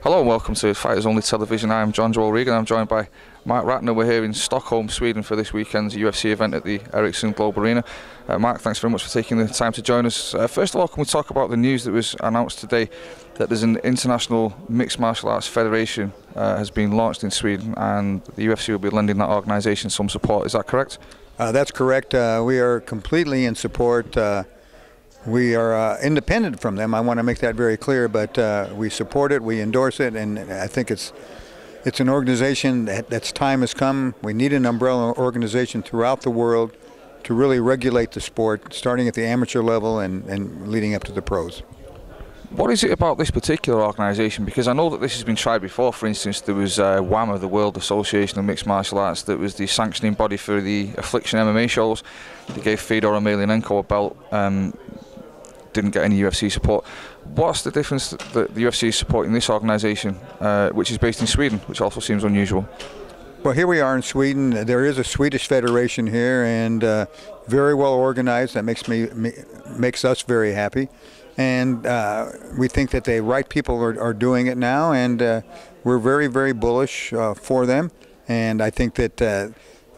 Hello and welcome to Fighters Only Television. I'm John Joel Regan. I'm joined by Marc Ratner. We're here in Stockholm, Sweden for this weekend's UFC event at the Ericsson Globe Arena. Marc, thanks very much for taking the time to join us. First of all, can we talk about the news that was announced today that there's an International Mixed Martial Arts Federation has been launched in Sweden, and the UFC will be lending that organisation some support. Is that correct? That's correct. We are completely in support. We are independent from them. I want to make that very clear, but we support it, we endorse it, and I think it's an organization that's time has come. We need an umbrella organization throughout the world to really regulate the sport, starting at the amateur level and leading up to the pros. What is it about this particular organisation? Because I know that this has been tried before. For instance, there was WAMA, the World Association of Mixed Martial Arts, that was the sanctioning body for the Affliction MMA shows. They gave Fedor Emelianenko a belt. Didn't get any UFC support. What's the difference that the UFC is supporting this organisation, which is based in Sweden, which also seems unusual? Well, here we are in Sweden. There is a Swedish federation here, and very well organized. That makes us very happy, and we think that the right people are doing it now, and we're very, very bullish for them. And I think that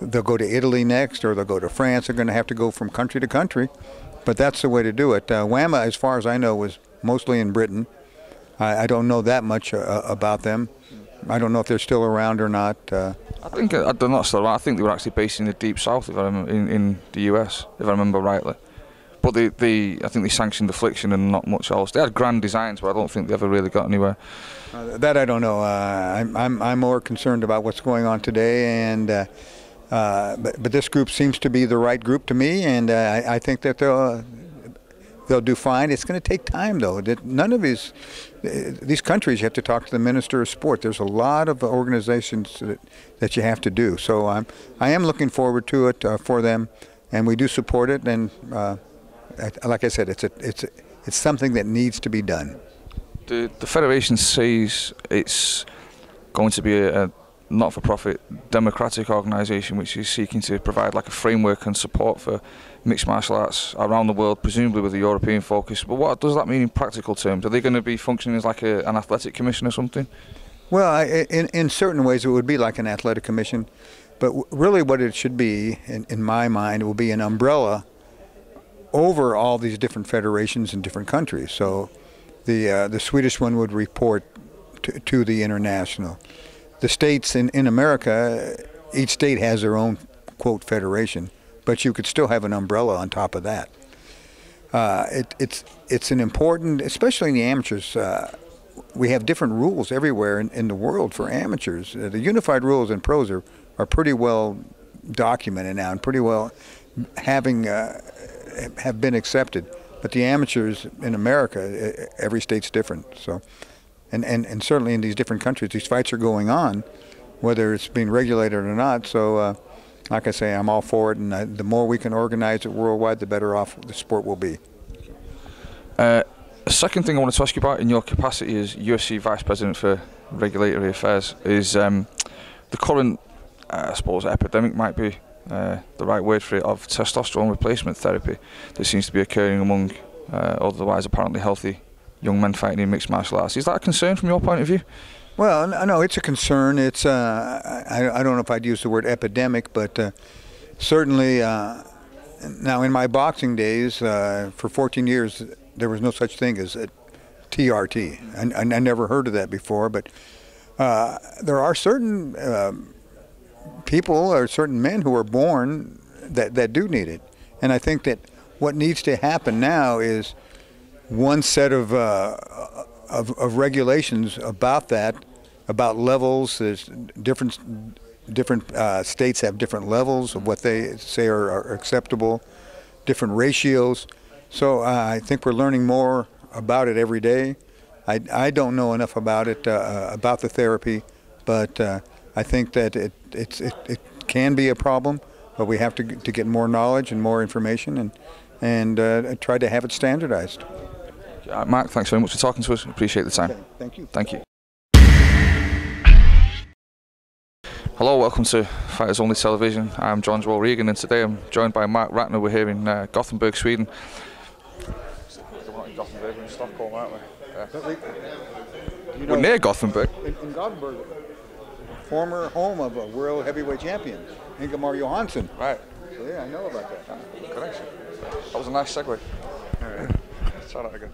they'll go to Italy next, or they'll go to France. They're going to have to go from country to country. But that's the way to do it. WAMA, as far as I know, was mostly in Britain. I don't know that much about them. I don't know if they're still around or not. I think they're not still around. I think they were actually based in the Deep South, if I remember, in the US, if I remember rightly. But I think they sanctioned Affliction and not much else. They had grand designs, but I don't think they ever really got anywhere. That I don't know. I'm more concerned about what's going on today, and. But this group seems to be the right group to me, and I think that they'll do fine. It's going to take time, though. None of these countries, you have to talk to the Minister of Sport. There's a lot of organizations that you have to do. So I am looking forward to it for them, and we do support it. And like I said, it's something that needs to be done. The Federation says it's going to be a not-for-profit democratic organisation which is seeking to provide like a framework and support for mixed martial arts around the world, presumably with a European focus. But what does that mean in practical terms? Are they going to be functioning as like an athletic commission or something? Well, in certain ways it would be like an athletic commission, but really what it should be, in my mind, it will be an umbrella over all these different federations in different countries. So the Swedish one would report to the international. The states in America, each state has their own, quote, federation, but you could still have an umbrella on top of that. It's an important, especially in the amateurs, we have different rules everywhere in the world for amateurs. The unified rules in pros are pretty well documented now and pretty well have been accepted. But the amateurs in America, every state's different. So. And certainly in these different countries, these fights are going on, whether it's being regulated or not. So, like I say, I'm all for it, and the more we can organize it worldwide, the better off the sport will be. A second thing I wanted to ask you about in your capacity as UFC Vice President for Regulatory Affairs is the current, I suppose, epidemic might be the right word for it, of testosterone replacement therapy that seems to be occurring among otherwise apparently healthy young men fighting in mixed martial arts. Is that a concern from your point of view? Well, no, it's a concern. It's I don't know if I'd use the word epidemic, but certainly now in my boxing days, for 14 years, there was no such thing as a TRT. I never heard of that before, but there are certain people or certain men who are born that do need it. And I think that what needs to happen now is one set of regulations about that, about levels. There's different states have different levels of what they say are acceptable, different ratios. So I think we're learning more about it every day. I don't know enough about it, about the therapy, but I think that it can be a problem, but we have to get more knowledge and more information and try to have it standardized. Marc, thanks very much for talking to us. Appreciate the time. Okay, thank you. Thank you. Hello, welcome to Fighters Only Television. I'm John Joel Regan, and today I'm joined by Marc Ratner. We're here in Gothenburg, Sweden. We're in Gothenburg, we're in Stockholm, aren't we? You We're near Gothenburg. In Gothenburg, former home of a world heavyweight champion, Ingemar Johansson. Right. So yeah, I know about that. Connection. That was a nice segue. All right. Try that again.